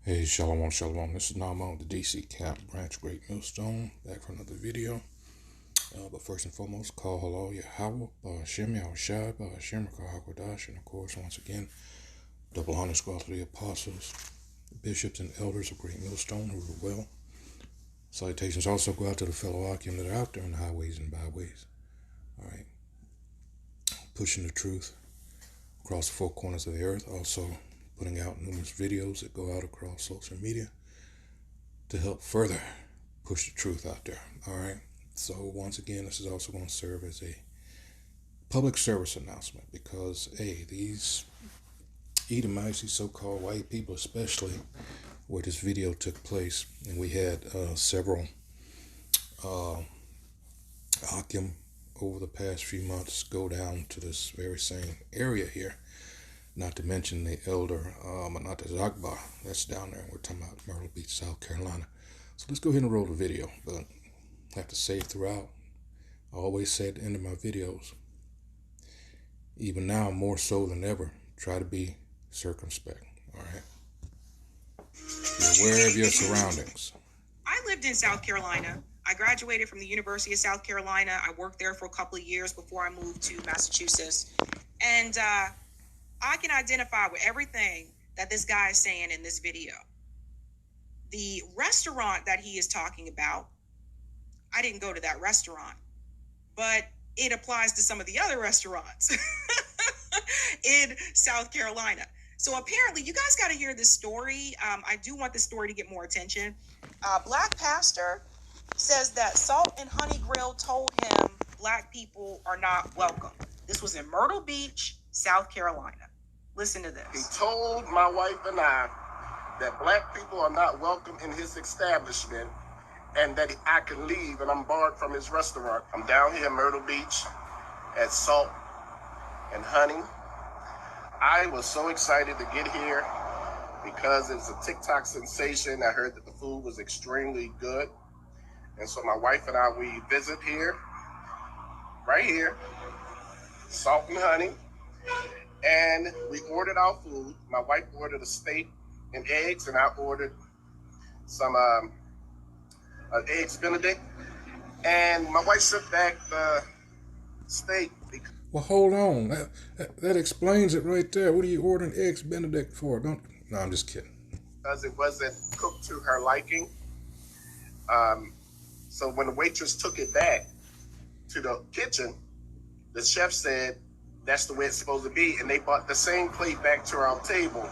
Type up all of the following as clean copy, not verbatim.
Hey, Shalom, Shalom. This is Nama of the DC Camp Branch Great Millstone, back for another video. But first and foremost, call hello, Yahweh, Ba'ashem, Yahushai, Ba'ashem, Hakwadash, and of course, once again, double honors go out to the apostles, bishops, and elders of Great Millstone who rule well. Salutations also go out to the fellow Akim that are out there in the highways and byways. All right. Pushing the truth across the four corners of the earth. Also putting out numerous videos that go out across social media to help further push the truth out there. All right. So once again, this is also going to serve as a public service announcement because, hey, these Edomites, these so-called white people, especially where this video took place, and we had several Akim over the past few months go down to this very same area here. Not to mention the elder Manata Zagba, that's down there. We're talking about Myrtle Beach, South Carolina. So let's go ahead and roll the video. But I have to say throughout, I always say at the end of my videos, even now more so than ever, try to be circumspect. All right. Be aware of your surroundings. I lived in South Carolina. I graduated from the University of South Carolina. I worked there for a couple of years before I moved to Massachusetts. And I can identify with everything that this guy is saying in this video. The restaurant that he is talking about, I didn't go to that restaurant, but it applies to some of the other restaurants in South Carolina. So apparently, you guys got to hear this story. I do want this story to get more attention. Black pastor says that Salt and Honey Grill told him black people are not welcome. This was in Myrtle Beach, South Carolina. Listen to this. He told my wife and I that black people are not welcome in his establishment and that I can leave and I'm barred from his restaurant. I'm down here in Myrtle Beach at Salt and Honey. I was so excited to get here because it was a TikTok sensation. I heard that the food was extremely good. And so my wife and I, we visit here, right here, Salt and Honey. And we ordered our food. My wife ordered a steak and eggs, and I ordered some eggs Benedict. And my wife sent back the steak. Well, hold on. That explains it right there. What are you ordering eggs Benedict for? No, I'm just kidding. Because it wasn't cooked to her liking. So when the waitress took it back to the kitchen, the chef said, that's the way it's supposed to be. And they brought the same plate back to our table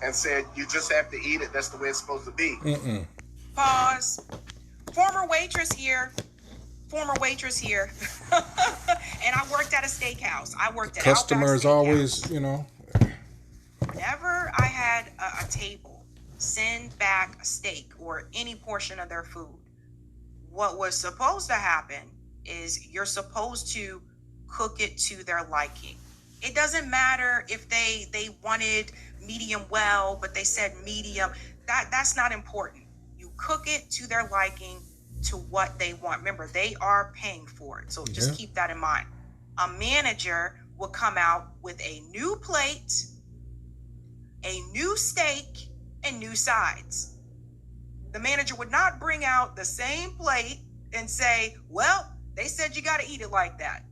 and said, you just have to eat it. That's the way it's supposed to be. Pause. Former waitress here. And I worked at a steakhouse. I worked at Customers always, Whenever I had a table send back a steak or any portion of their food, what was supposed to happen is you're supposed to cook it to their liking. It doesn't matter if they wanted medium well, but they said medium. That's not important. You cook it to their liking, to what they want. Remember, they are paying for it. So just keep that in mind. A manager will come out with a new plate, a new steak, and new sides. The manager would not bring out the same plate and say, well, they said you got to eat it like that.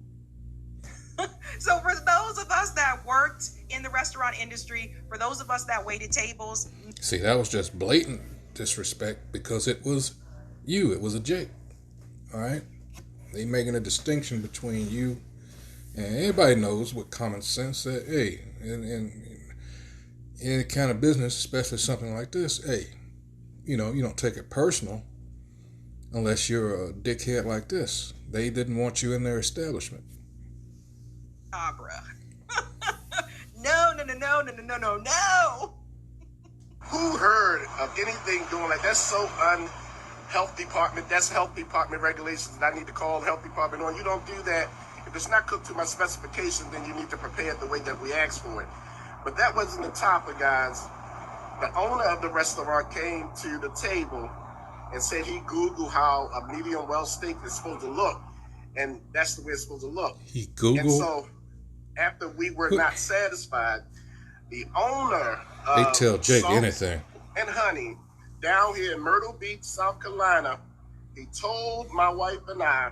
So for those of us that worked in the restaurant industry, for those of us that waited tables. See, that was just blatant disrespect because it was you. It was a Jake. All right? They making a distinction between you and anybody knows with common sense that, hey, in any kind of business, especially something like this, hey, you don't take it personal unless you're a dickhead like this. They didn't want you in their establishment. No. Who heard of anything doing like that's so health department, that's health department regulations, and I need to call health department on. You don't do that. If it's not cooked to my specifications, then you need to prepare it the way that we asked for it. But that wasn't the topic, guys. The owner of the restaurant came to the table and said he Googled how a medium well steak is supposed to look. And that's the way it's supposed to look. He Googled? And so after we were not satisfied, The owner They of tell Jake Salt anything. and Honey down here in Myrtle Beach, South Carolina, he told my wife and I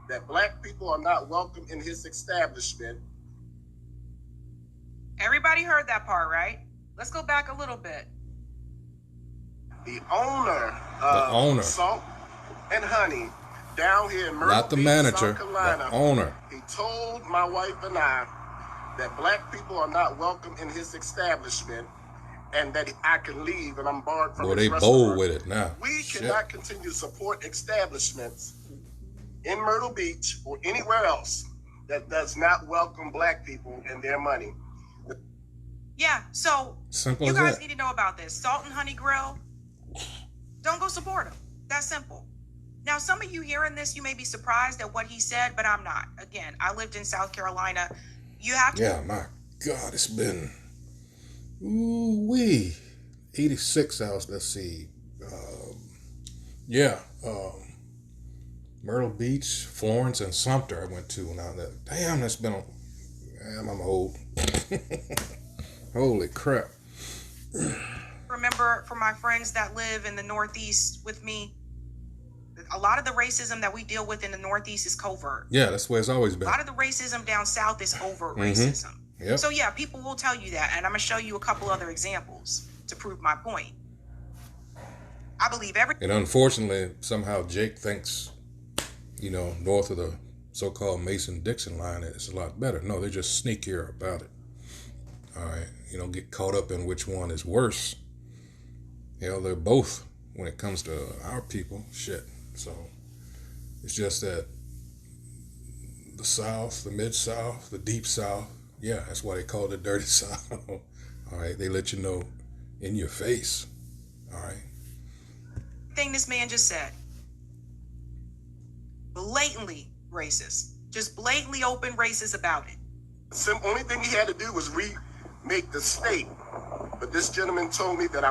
that black people are not welcome in his establishment. Everybody heard that part, right? Let's go back a little bit. The owner of Salt and Honey down here in Myrtle Not the Beach, manager, South Carolina, the owner. he told my wife and I that black people are not welcome in his establishment and that I can leave and I'm barred from his restaurant. Boy, they bold with it now. We cannot continue to support establishments in Myrtle Beach or anywhere else that does not welcome black people and their money. Yeah, so simple you as guys that. need to know about this. Salt and Honey Grill, don't go support them. That's simple. Now, some of you hearing this, you may be surprised at what he said, but I'm not. Again, I lived in South Carolina. You have to... Yeah, my God, it's been... Ooh-wee. 86 hours, let's see. Myrtle Beach, Florence, and Sumter I went to when I was... Damn, that's been... Damn, I'm old. Holy crap. Remember, for my friends that live in the Northeast with me, a lot of the racism that we deal with in the Northeast is covert. Yeah, that's where it's always been. A lot of the racism down south is overt racism. Yep. So yeah, people will tell you that, and I'm going to show you a couple other examples to prove my point. I believe And unfortunately, somehow Jake thinks, north of the so-called Mason-Dixon line, it's a lot better. No, they're just sneakier about it. All right, get caught up in which one is worse. They're both when it comes to our people. Shit. So it's just that the South, the Mid-South, the Deep South, yeah, that's why they call it the Dirty South. All right, they let you know in your face. All right. Thing this man just said, blatantly racist, just blatantly open racist about it. The only thing he had to do was remake the state. But this gentleman told me that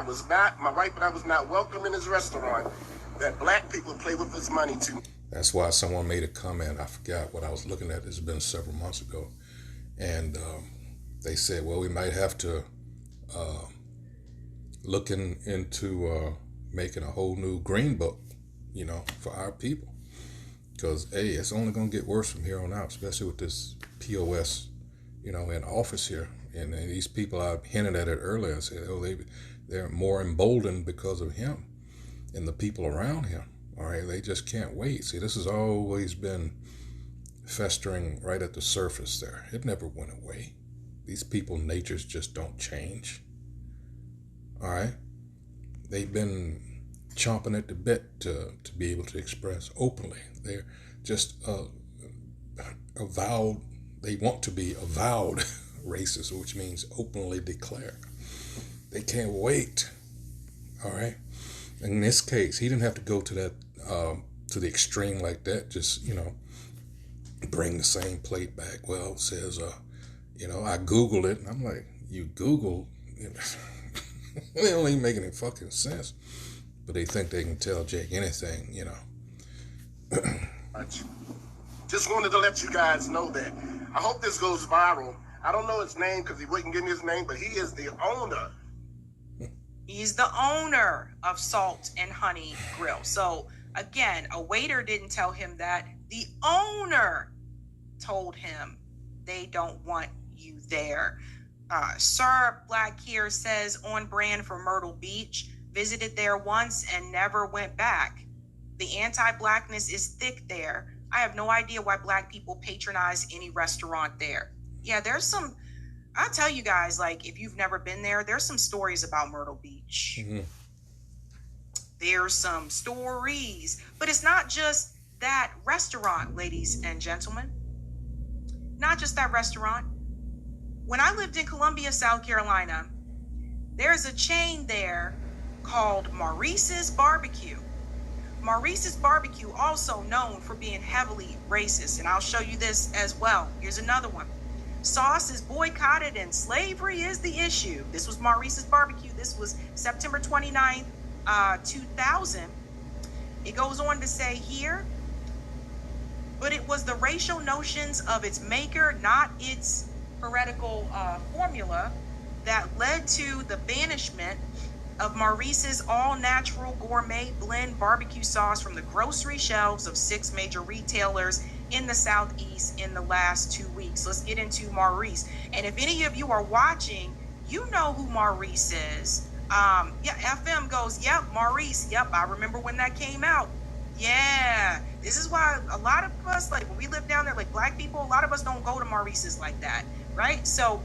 my wife and I was not welcome in his restaurant, that black people play with his money too. That's why someone made a comment. I forgot what I was looking at. This has been several months ago. And they said, well, we might have to look into making a whole new green book, for our people. Because, hey, it's only going to get worse from here on out, especially with this POS, in office here. And these people, I hinted at it earlier, I said, they're more emboldened because of him and the people around him. All right, they just can't wait. See, this has always been festering right at the surface there. It never went away. These people, natures just don't change. All right? They've been chomping at the bit to be able to express openly. They're just avowed, they want to be avowed racist, which means openly declare. They can't wait. All right? In this case, he didn't have to go to that, to the extreme like that. Just, bring the same plate back. Well, it says, I Googled it. And I'm like, you Googled? It don't even make any fucking sense. But they think they can tell Jake anything, Just wanted to let you guys know that. I hope this goes viral. I don't know his name because he wouldn't give me his name, but he is the owner. He's the owner of Salt and Honey Grill. So again, a waiter didn't tell him that. The owner told him they don't want you there. Sir Black here says on brand for Myrtle Beach, visited there once and never went back. The anti-blackness is thick there. I have no idea why black people patronize any restaurant there. Yeah, I'll tell you guys, like, if you've never been there, there's some stories about Myrtle Beach. Mm-hmm. There's some stories, but it's not just that restaurant, ladies and gentlemen. Not just that restaurant. When I lived in Columbia, South Carolina, there's a chain there called Maurice's Barbecue. Maurice's Barbecue, also known for being heavily racist, and I'll show you this as well. Here's another one. Sauce is boycotted and slavery is the issue. This was Maurice's Barbecue. This was September 29th, 2000. It goes on to say here, but it was the racial notions of its maker, not its heretical formula, that led to the banishment of Maurice's all-natural gourmet blend barbecue sauce from the grocery shelves of 6 major retailers in the Southeast in the last 2 weeks. Let's get into Maurice. And if any of you are watching, you know who Maurice is. Yeah, FM goes, yep, Maurice. Yep, I remember when that came out. Yeah, this is why a lot of us, like when we live down there, like black people, a lot of us don't go to Maurice's like that, right? So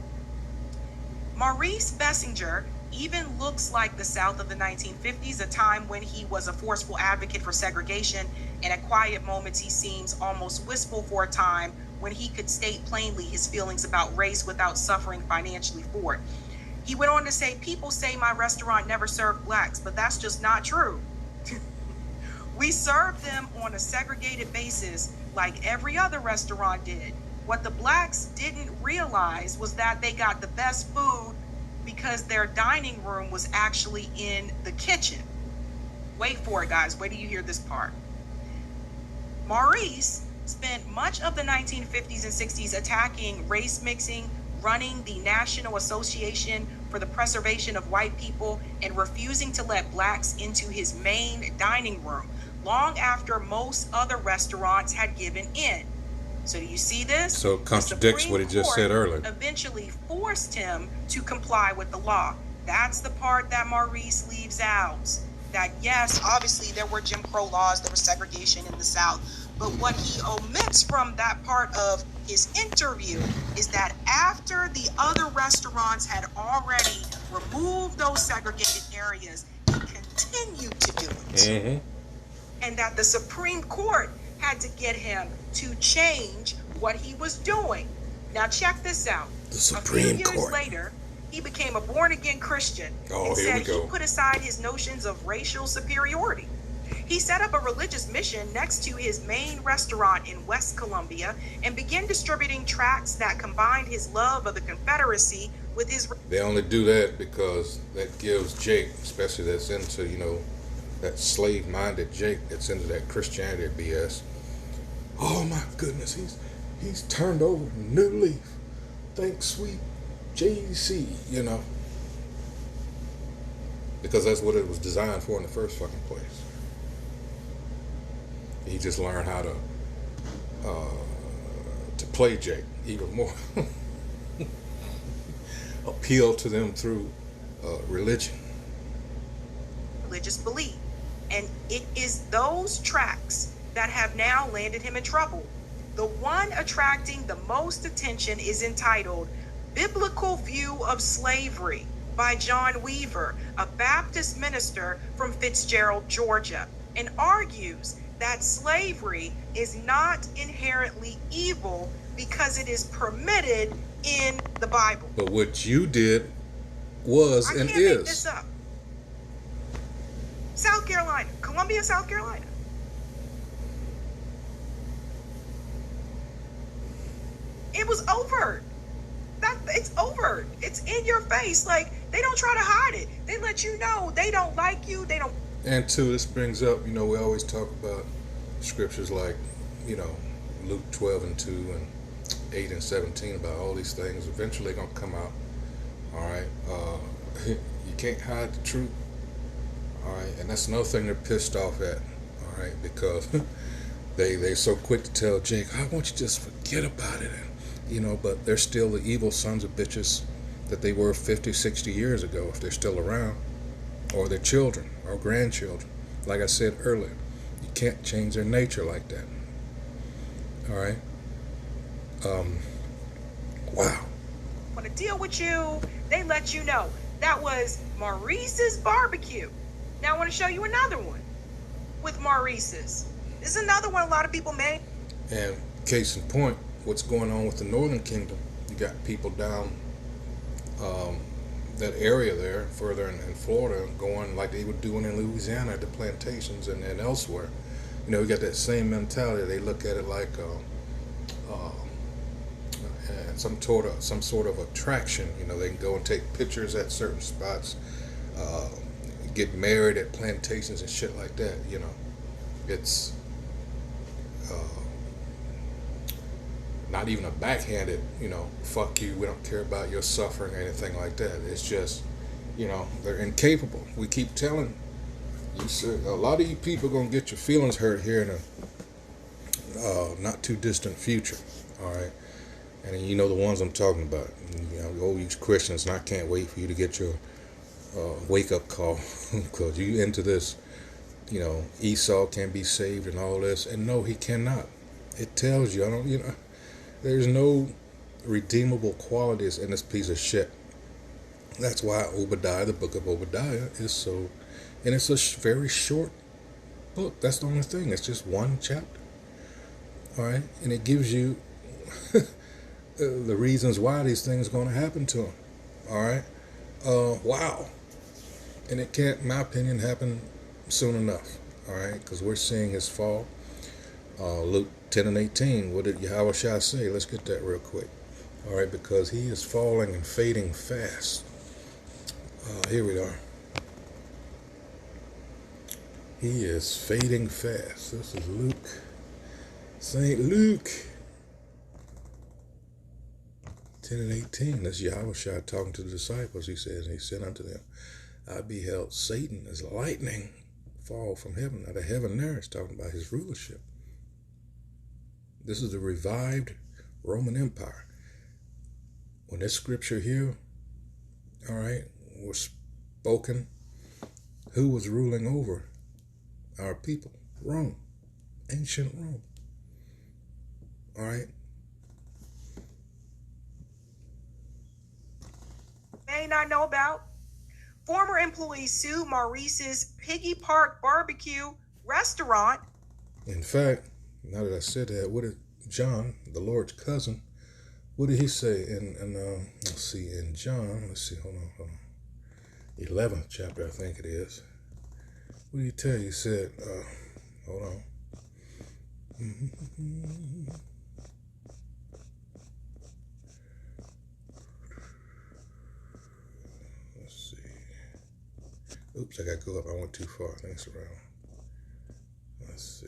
Maurice Bessinger even looks like the South of the 1950s, a time when he was a forceful advocate for segregation, and at quiet moments he seems almost wistful for a time when he could state plainly his feelings about race without suffering financially for it. He went on to say, people say my restaurant never served blacks, but that's just not true. We served them on a segregated basis like every other restaurant did. What the blacks didn't realize was that they got the best food because their dining room was actually in the kitchen. Wait for it, guys. Wait till you hear this part. Maurice spent much of the 1950s and 60s attacking race mixing, running the National Association for the Preservation of White People, and refusing to let blacks into his main dining room, long after most other restaurants had given in. So do you see this? So it contradicts what he just said earlier. Eventually forced him to comply with the law. That's the part that Maurice leaves out. That yes, obviously there were Jim Crow laws, there was segregation in the South, but what he omits from that part of his interview is that after the other restaurants had already removed those segregated areas, he continued to do it. Mm-hmm. And that the Supreme Court had to get him to change what he was doing. Now check this out. The Supreme Court. A few years later, he became a born-again Christian and said he put aside his notions of racial superiority. He set up a religious mission next to his main restaurant in West Columbia and began distributing tracts that combined his love of the Confederacy with his... They only do that because that gives Jake, especially that's into, you know, that slave-minded Jake that's into that Christianity BS. Oh my goodness, he's turned over a new leaf. Thanks, sweet JC, you know. Because that's what it was designed for in the first fucking place. He just learned how to play Jake even more. Appeal to them through religion. Religious belief. And it is those tracts that have now landed him in trouble. The one attracting the most attention is entitled Biblical View of Slavery by John Weaver, a Baptist minister from Fitzgerald, Georgia, and argues that slavery is not inherently evil because it is permitted in the Bible. But what you did was and is. I can't make this up. South Carolina, Columbia, South Carolina. It was overt. It's overt. It's in your face. Like, they don't try to hide it. They let you know they don't like you. They don't. And two, this brings up, you know, we always talk about scriptures like, you know, Luke 12:2 and 8 and 17 about all these things eventually gonna come out. All right, you can't hide the truth. All right, and that's another thing they're pissed off at. All right, because they're so quick to tell Jake, "I want you to just forget about it," and, you know, but they're still the evil sons of bitches that they were 50, 60 years ago if they're still around, or their children or grandchildren. Like I said earlier, you can't change their nature like that. All right. Wow. Want to deal with you? They let you know. That was Maurice's barbecue. Now I want to show you another one with Maurice's. This is another one a lot of people made. And case in point, what's going on with the Northern Kingdom? You got people down that area there, further in Florida, going like they were doing in Louisiana at the plantations and elsewhere. You know, we got that same mentality. They look at it like some sort of attraction. You know, they can go and take pictures at certain spots, get married at plantations and shit like that. You know, it's not even a backhanded, fuck you, we don't care about your suffering or anything like that. It's just, they're incapable. We keep telling you, sir, a lot of you people are going to get your feelings hurt here in a not too distant future. All right. And you know the ones I'm talking about. All you Christians, and I can't wait for you to get your wake-up call because you into this, Esau can be saved and all this. And no, he cannot. It tells you, there's no redeemable qualities in this piece of shit. That's why Obadiah, the book of Obadiah, is so, and it's a very short book. That's the only thing. It's just one chapter. All right. And it gives you the reasons why these things are going to happen to him. All right. Wow. And it can't, in my opinion, happen soon enough. All right. Because we're seeing his fall. Luke 10 and 18. What did Yahushua say? Let's get that real quick. All right. Because he is falling and fading fast. Here we are. He is fading fast. This is Luke. St. Luke 10 and 18. That's Yahushua talking to the disciples. He says, and he said unto them, I beheld Satan as lightning fall from heaven. Now the heaven there is talking about his rulership. This is the revived Roman Empire. When this scripture here, all right, was spoken, who was ruling over our people? Rome. Ancient Rome. All right. May not know about. Former employees sue Maurice's Piggy Park Barbecue restaurant. In fact, now that I said that, what did John, the Lord's cousin, what did he say in let's see, in John, hold on, 11th chapter, I think it is. What did he tell you? He said, hold on. Let's see. Oops, I got to go up. I went too far. Thanks around. Let's see.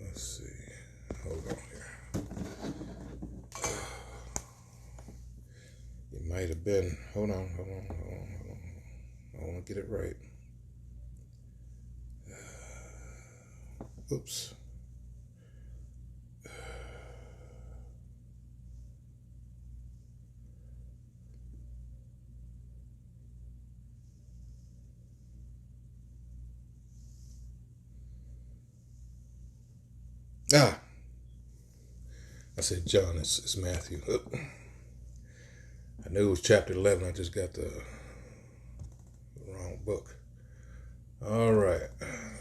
Let's see. Hold on here. It might have been. Hold on. I want to get it right. Oops. I said John, it's Matthew. I knew it was chapter 11. I just got the wrong book. All right.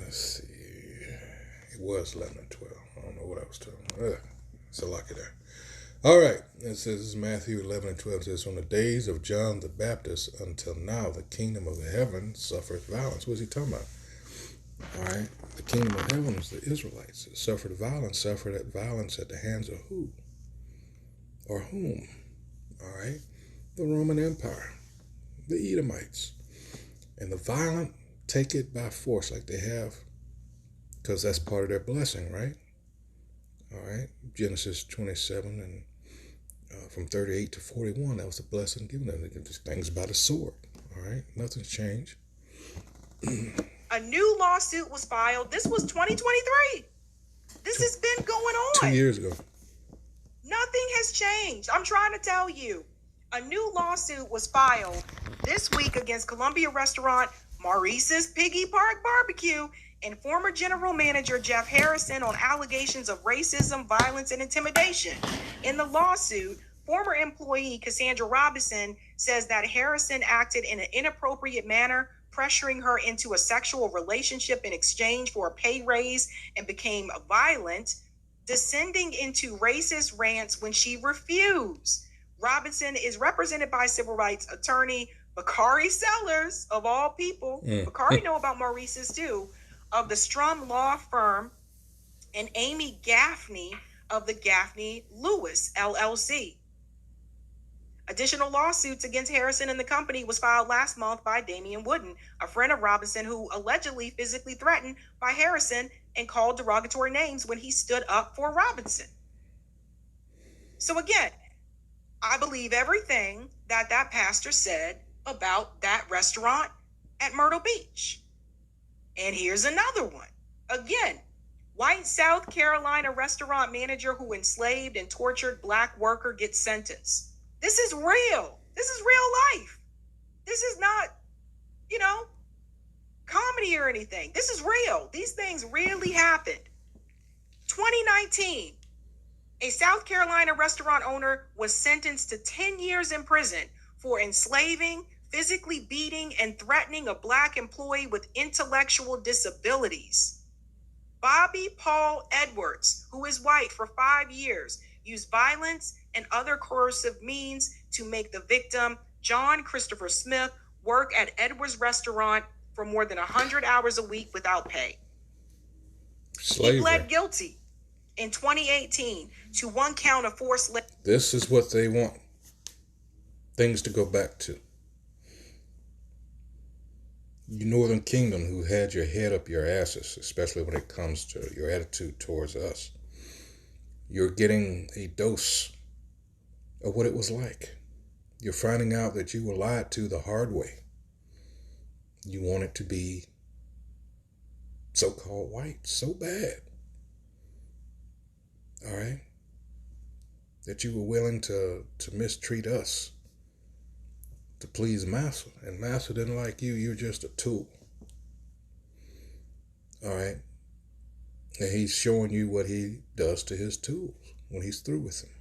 Let's see. It was 11 and 12. I don't know what I was talking. It's a lucky there. All right. It says Matthew 11 and 12. It says, from the days of John the Baptist until now, the kingdom of heaven suffereth violence. What is he talking about? All right. The kingdom of heaven was the Israelites. It suffered violence at the hands of who? Or whom? All right. The Roman Empire. The Edomites. And the violent take it by force like they have, because that's part of their blessing, right? All right. Genesis 27 and from 38 to 41, that was a blessing given them. Things about a sword. All right. Nothing's changed. A new lawsuit was filed. This was 2023. This has been going on. 2 years ago. Nothing has changed. I'm trying to tell you. A new lawsuit was filed this week against Columbia restaurant Maurice's Piggy Park Barbecue and former general manager Jeff Harrison on allegations of racism, violence, and intimidation. In the lawsuit, former employee Cassandra Robinson says that Harrison acted in an inappropriate manner, pressuring her into a sexual relationship in exchange for a pay raise, and became violent, descending into racist rants when she refused. Robinson is represented by civil rights attorney Bakari Sellers, of all people. Bakari know about Maurice's too, of the Strum Law Firm, and Amy Gaffney of the Gaffney Lewis LLC. Additional lawsuits against Harrison and the company was filed last month by Damian Wooden, a friend of Robinson who allegedly physically threatened by Harrison and called derogatory names when he stood up for Robinson. So again, I believe everything that that pastor said about that restaurant at Myrtle Beach. And here's another one. Again, white South Carolina restaurant manager who enslaved and tortured black worker gets sentenced. This is real. This is real life. This is not, comedy or anything. This is real. These things really happened. 2019, a South Carolina restaurant owner was sentenced to 10 years in prison for enslaving, physically beating, and threatening a black employee with intellectual disabilities. Bobby Paul Edwards, who is white, for 5 years, used violence and other coercive means to make the victim, John Christopher Smith, work at Edwards' restaurant for more than 100 hours a week without pay. Slavery. He pled guilty in 2018 to one count of forced labor. This is what they want things to go back to. You Northern Kingdom, who had your head up your asses, especially when it comes to your attitude towards us. You're getting a dose of what it was like. You're finding out that you were lied to the hard way. You want it to be so-called white so bad. All right? That you were willing to mistreat us to please Massa. And Massa didn't like you. You're just a tool. All right? And he's showing you what he does to his tools when he's through with them.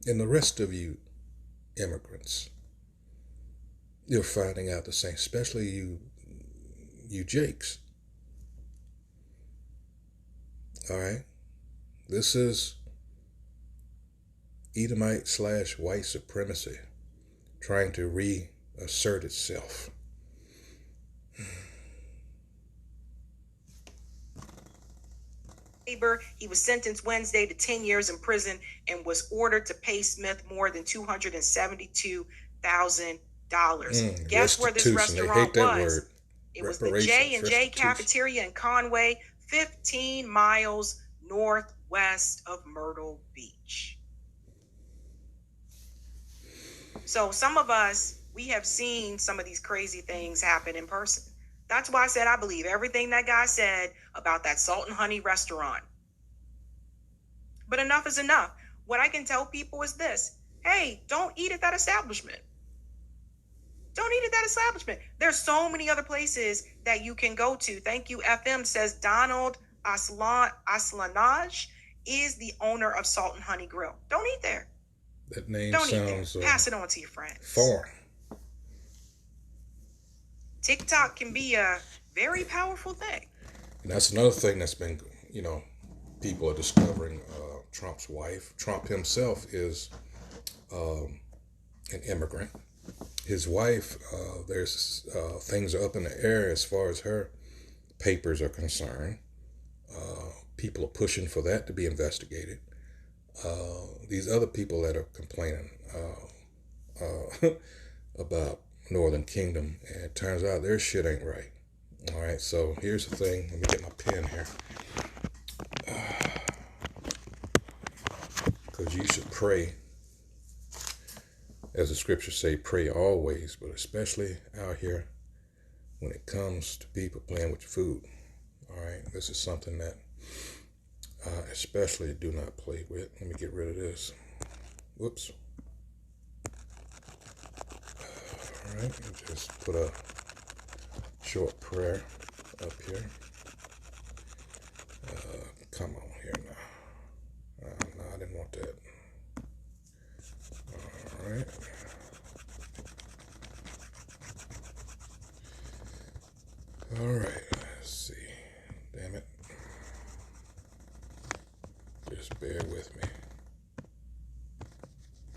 And the rest of you immigrants, you're finding out the same, especially you Jakes. All right? This is Edomite / white supremacy trying to reassert itself. He was sentenced Wednesday to 10 years in prison and was ordered to pay Smith more than $272,000. Guess where this restaurant was? Word. It was the J&J Cafeteria in Conway, 15 miles northwest of Myrtle Beach. So some of us, we have seen some of these crazy things happen in person. That's why I said I believe everything that guy said about that Salt and Honey restaurant. But enough is enough. What I can tell people is this. Hey, don't eat at that establishment. Don't eat at that establishment. There's so many other places that you can go to. Thank you, FM says Donald Aslanaj is the owner of Salt and Honey Grill. Don't eat there. That name Don't sounds eat there. Pass it on to your friends. Foreign. TikTok can be a very powerful thing. And that's another thing that's been, people are discovering. Trump's wife. Trump himself is an immigrant. His wife, there's things are up in the air as far as her papers are concerned. People are pushing for that to be investigated. These other people that are complaining about Northern Kingdom, and it turns out their shit ain't right. All right, so here's the thing. Let me get my pen here. Because you should pray, as the scriptures say, pray always, but especially out here when it comes to people playing with your food. All right, this is something that I especially do not play with. Let me get rid of this. Whoops. All right, just put a short prayer up here. Come on here now. No, I didn't want that. All right. All right, let's see. Damn it. Just bear with me.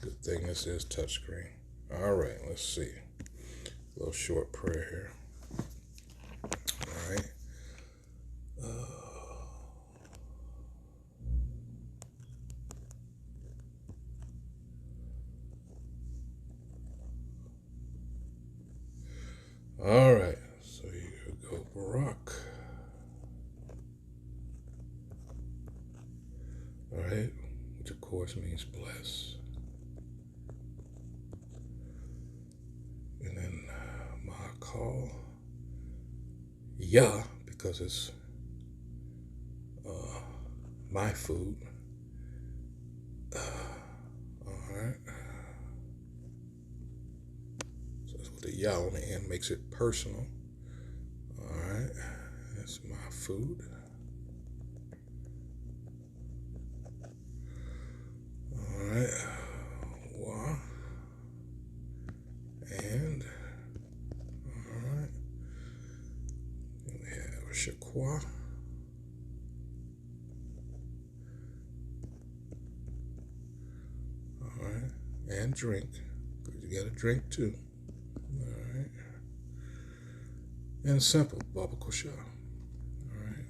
Good thing this is touchscreen. All right, let's see. A little short prayer here. All right. All right, so here we go, Barak. All right, which of course means bless. And then Ma'akal Yah, because it's my food. All right. So that's what the Yah on the end makes it personal. All right, that's my food. All right, Wah, and all right, and we have Shakwa. All right, and drink, because you got to drink too. All right, and simple, Baba Kosha. All right.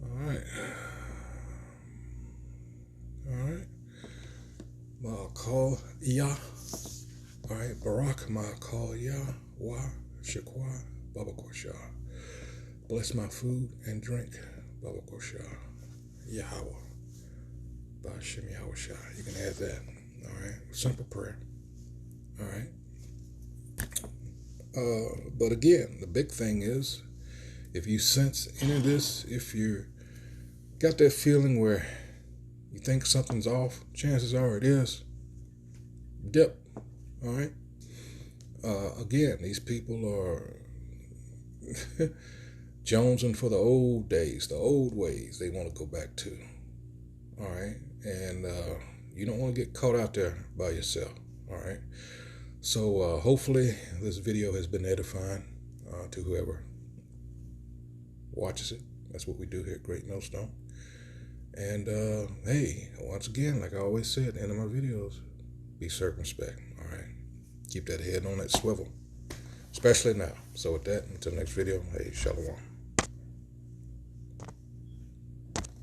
All right. All right. Ma'akal Yah. All right. Barak Ma'akal Yah. Wa Shakwa Baba Kosha. Bless my food and drink. Baba Kosha. Yahweh. Ba'ashem Yahushua. You can add that. All right. Simple prayer. All right. But again, the big thing is, if you sense any of this, if you got that feeling where you think something's off, chances are it is. Dip. All right. Again, these people are jonesing for the old days, the old ways they want to go back to. All right. And you don't want to get caught out there by yourself. All right. So hopefully this video has been edifying to whoever watches it. That's what we do here at Great Millstone. And hey, once again, like I always say at the end of my videos, be circumspect. All right. Keep that head on that swivel, especially now. So with that, until next video, hey, shalom.